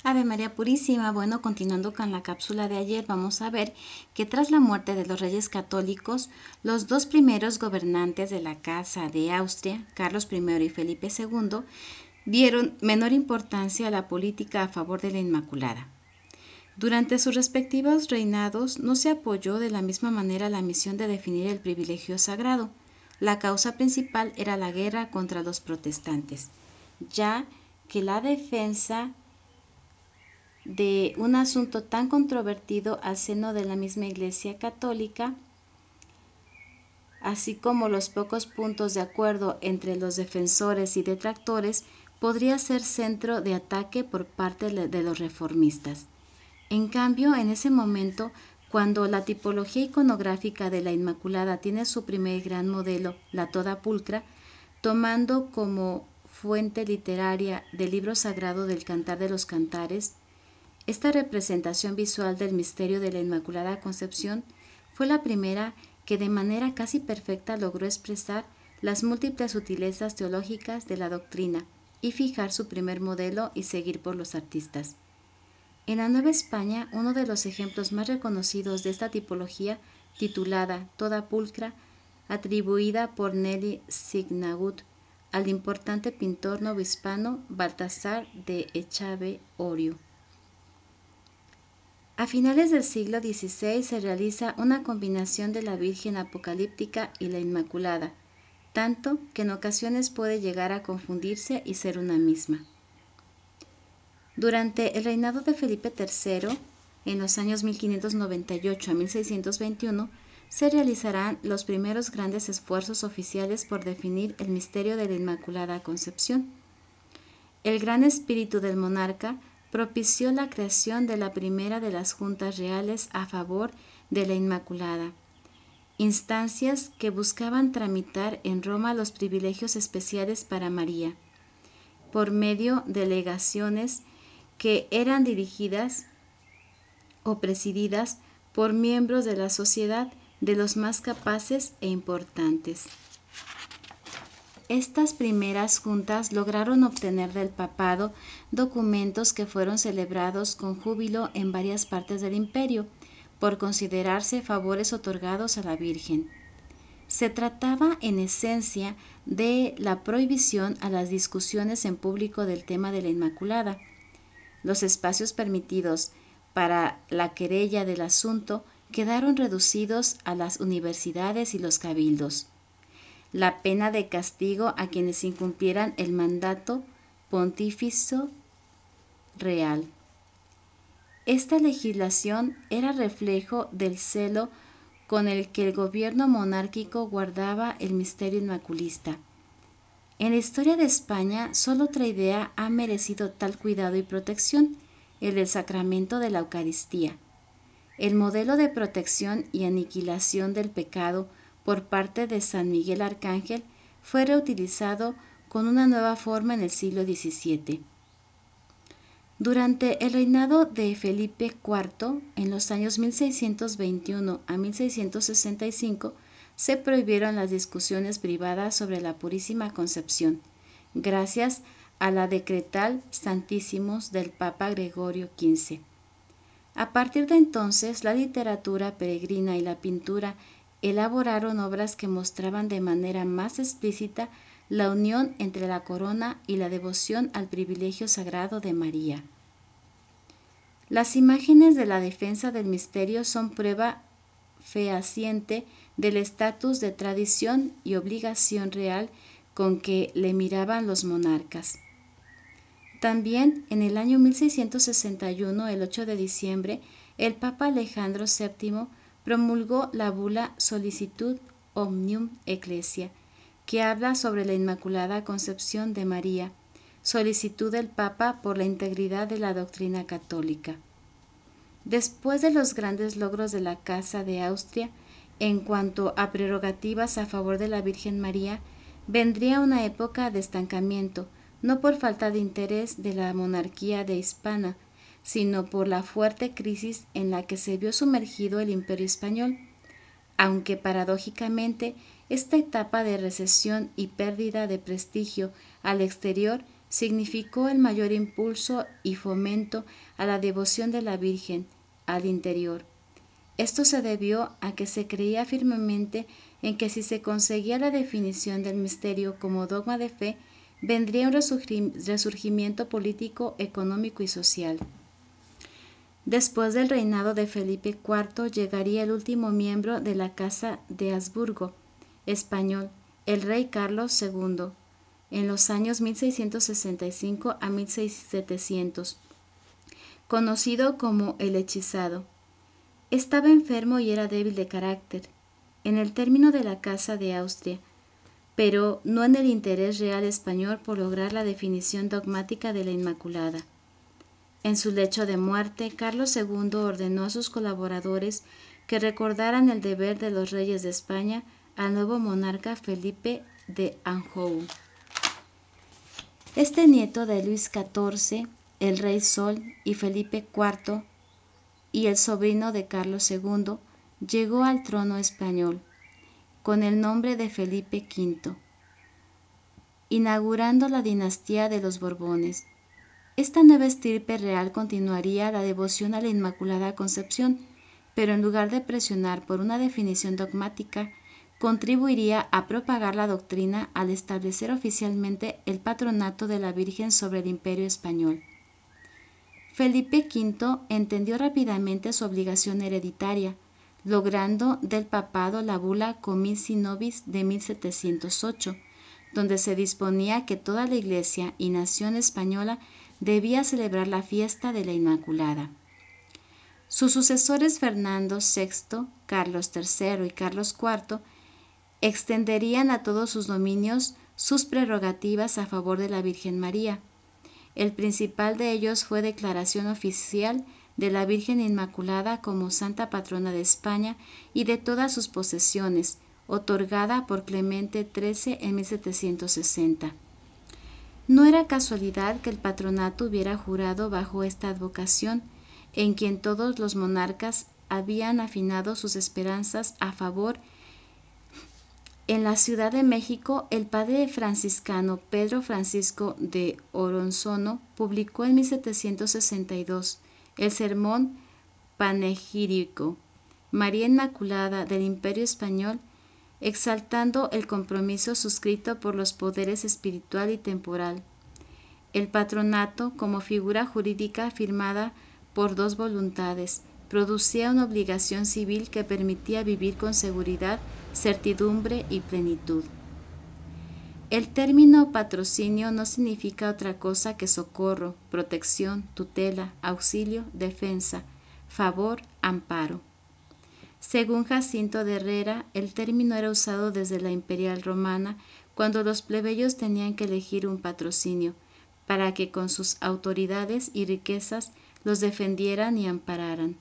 Ave María Purísima. Bueno, continuando con la cápsula de ayer, vamos a ver que tras la muerte de los reyes católicos, los dos primeros gobernantes de la Casa de Austria, Carlos I y Felipe II, dieron menor importancia a la política a favor de la Inmaculada. Durante sus respectivos reinados no se apoyó de la misma manera la misión de definir el privilegio sagrado. La causa principal era la guerra contra los protestantes, ya que la defensa de un asunto tan controvertido al seno de la misma Iglesia Católica, así como los pocos puntos de acuerdo entre los defensores y detractores, podría ser centro de ataque por parte de los reformistas. En cambio, en ese momento, cuando la tipología iconográfica de la Inmaculada tiene su primer gran modelo, la Toda Pulcra, tomando como fuente literaria del libro sagrado del Cantar de los Cantares, esta representación visual del misterio de la Inmaculada Concepción fue la primera que de manera casi perfecta logró expresar las múltiples sutilezas teológicas de la doctrina y fijar su primer modelo y seguir por los artistas. En la Nueva España, uno de los ejemplos más reconocidos de esta tipología, titulada Toda Pulcra, atribuida por Nelly Signagut al importante pintor novohispano Baltasar de Echave Orio. A finales del siglo XVI se realiza una combinación de la Virgen Apocalíptica y la Inmaculada, tanto que en ocasiones puede llegar a confundirse y ser una misma. Durante el reinado de Felipe III, en los años 1598 a 1621, se realizarán los primeros grandes esfuerzos oficiales por definir el misterio de la Inmaculada Concepción. El gran espíritu del monarca propició la creación de la primera de las juntas reales a favor de la Inmaculada, instancias que buscaban tramitar en Roma los privilegios especiales para María, por medio de legaciones que eran dirigidas o presididas por miembros de la sociedad de los más capaces e importantes. Estas primeras juntas lograron obtener del papado documentos que fueron celebrados con júbilo en varias partes del imperio, por considerarse favores otorgados a la Virgen. Se trataba en esencia de la prohibición a las discusiones en público del tema de la Inmaculada. Los espacios permitidos para la querella del asunto quedaron reducidos a las universidades y los cabildos. La pena de castigo a quienes incumplieran el mandato pontificio real. Esta legislación era reflejo del celo con el que el gobierno monárquico guardaba el misterio inmaculista. En la historia de España, solo otra idea ha merecido tal cuidado y protección, el del sacramento de la Eucaristía. El modelo de protección y aniquilación del pecado por parte de San Miguel Arcángel fue reutilizado con una nueva forma en el siglo XVII. Durante el reinado de Felipe IV, en los años 1621 a 1665, se prohibieron las discusiones privadas sobre la Purísima Concepción, gracias a la Decretal Sanctissimos del Papa Gregorio XV. A partir de entonces, la literatura peregrina y la pintura elaboraron obras que mostraban de manera más explícita la unión entre la corona y la devoción al privilegio sagrado de María. Las imágenes de la defensa del misterio son prueba fehaciente del estatus de tradición y obligación real con que le miraban los monarcas. También en el año 1661, el 8 de diciembre, el Papa Alejandro VII promulgó la bula Solicitud Omnium Ecclesia, que habla sobre la Inmaculada Concepción de María, solicitud del Papa por la integridad de la doctrina católica. Después de los grandes logros de la Casa de Austria, en cuanto a prerrogativas a favor de la Virgen María, vendría una época de estancamiento, no por falta de interés de la monarquía de Hispana, sino por la fuerte crisis en la que se vio sumergido el Imperio español, aunque paradójicamente esta etapa de recesión y pérdida de prestigio al exterior significó el mayor impulso y fomento a la devoción de la Virgen al interior. Esto se debió a que se creía firmemente en que si se conseguía la definición del misterio como dogma de fe, vendría un resurgimiento político, económico y social. Después del reinado de Felipe IV llegaría el último miembro de la Casa de Habsburgo español, el rey Carlos II, en los años 1665 a 1700, conocido como el hechizado. Estaba enfermo y era débil de carácter, en el término de la Casa de Austria, pero no en el interés real español por lograr la definición dogmática de la Inmaculada. En su lecho de muerte, Carlos II ordenó a sus colaboradores que recordaran el deber de los reyes de España al nuevo monarca Felipe de Anjou. Este nieto de Luis XIV, el Rey Sol, y Felipe IV, y el sobrino de Carlos II, llegó al trono español con el nombre de Felipe V, inaugurando la dinastía de los Borbones. Esta nueva estirpe real continuaría la devoción a la Inmaculada Concepción, pero en lugar de presionar por una definición dogmática, contribuiría a propagar la doctrina al establecer oficialmente el patronato de la Virgen sobre el Imperio español. Felipe V entendió rápidamente su obligación hereditaria, logrando del papado la bula Comici Nobis de 1708, donde se disponía que toda la Iglesia y nación española debía celebrar la fiesta de la Inmaculada. Sus sucesores Fernando VI, Carlos III y Carlos IV extenderían a todos sus dominios sus prerrogativas a favor de la Virgen María. El principal de ellos fue declaración oficial de la Virgen Inmaculada como Santa Patrona de España y de todas sus posesiones, otorgada por Clemente XIII en 1760. No era casualidad que el patronato hubiera jurado bajo esta advocación, en quien todos los monarcas habían afinado sus esperanzas a favor. En la Ciudad de México, el padre franciscano Pedro Francisco de Oronzono publicó en 1762 el sermón panegírico María Inmaculada del Imperio Español, exaltando el compromiso suscrito por los poderes espiritual y temporal. El patronato, como figura jurídica firmada por dos voluntades, producía una obligación civil que permitía vivir con seguridad, certidumbre y plenitud. El término patrocinio no significa otra cosa que socorro, protección, tutela, auxilio, defensa, favor, amparo. Según Jacinto de Herrera, el término era usado desde la imperial romana cuando los plebeyos tenían que elegir un patrocinio, para que con sus autoridades y riquezas los defendieran y ampararan.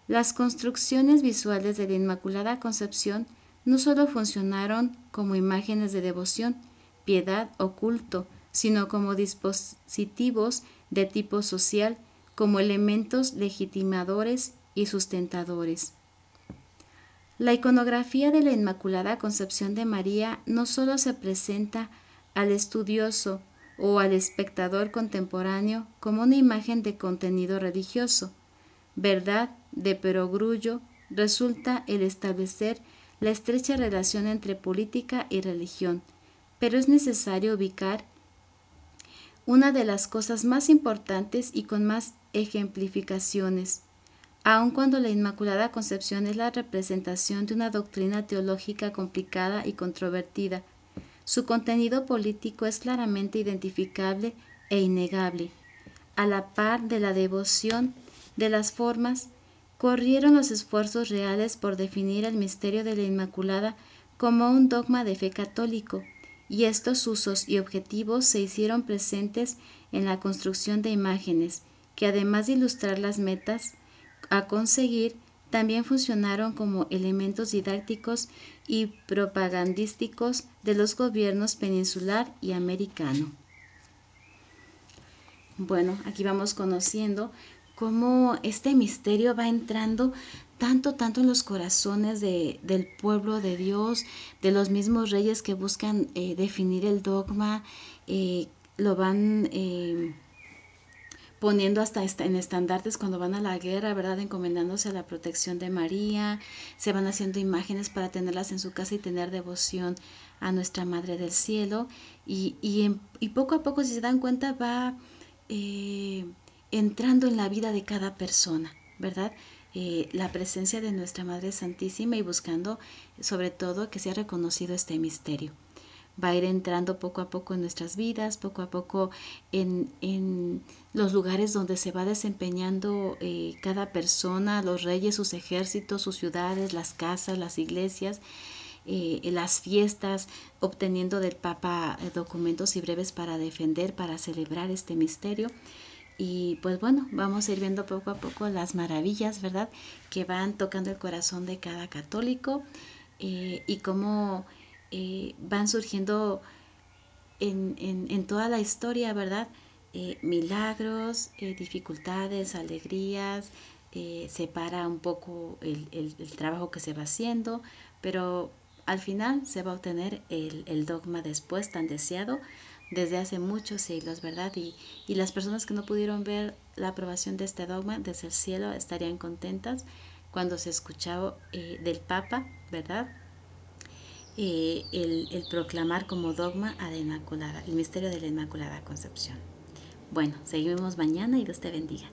Las construcciones visuales de la Inmaculada Concepción no solo funcionaron como imágenes de devoción, piedad o culto, sino como dispositivos de tipo social, como elementos legitimadores y sustentadores. La iconografía de la Inmaculada Concepción de María no solo se presenta al estudioso o al espectador contemporáneo como una imagen de contenido religioso. Verdad de perogrullo resulta el establecer la estrecha relación entre política y religión, pero es necesario ubicar una de las cosas más importantes y con más ejemplificaciones. Aun cuando la Inmaculada Concepción es la representación de una doctrina teológica complicada y controvertida, su contenido político es claramente identificable e innegable. A la par de la devoción de las formas, corrieron los esfuerzos reales por definir el misterio de la Inmaculada como un dogma de fe católico, y estos usos y objetivos se hicieron presentes en la construcción de imágenes, que además de ilustrar las metas a conseguir, también funcionaron como elementos didácticos y propagandísticos de los gobiernos peninsular y americano. Bueno, aquí vamos conociendo cómo este misterio va entrando tanto en los corazones del pueblo de Dios, de los mismos reyes que buscan definir el dogma, lo van poniendo hasta en estandartes cuando van a la guerra, ¿verdad? Encomendándose a la protección de María, se van haciendo imágenes para tenerlas en su casa y tener devoción a nuestra Madre del Cielo. Y poco a poco, si se dan cuenta, va entrando en la vida de cada persona, ¿verdad? La presencia de nuestra Madre Santísima y buscando sobre todo que sea reconocido este misterio. Va a ir entrando poco a poco en nuestras vidas, poco a poco en los lugares donde se va desempeñando cada persona, los reyes, sus ejércitos, sus ciudades, las casas, las iglesias, las fiestas, obteniendo del Papa documentos y breves para defender, para celebrar este misterio. Y pues bueno, vamos a ir viendo poco a poco las maravillas, ¿verdad? Que van tocando el corazón de cada católico y cómo van surgiendo en toda la historia, ¿verdad? Milagros, dificultades, alegrías, separa un poco el trabajo que se va haciendo, pero al final se va a obtener el dogma después tan deseado desde hace muchos siglos, ¿verdad? Y las personas que no pudieron ver la aprobación de este dogma desde el cielo estarían contentas cuando se escuchaba del Papa, ¿verdad? El proclamar como dogma a la Inmaculada, el misterio de la Inmaculada Concepción. Bueno, seguimos mañana y Dios te bendiga.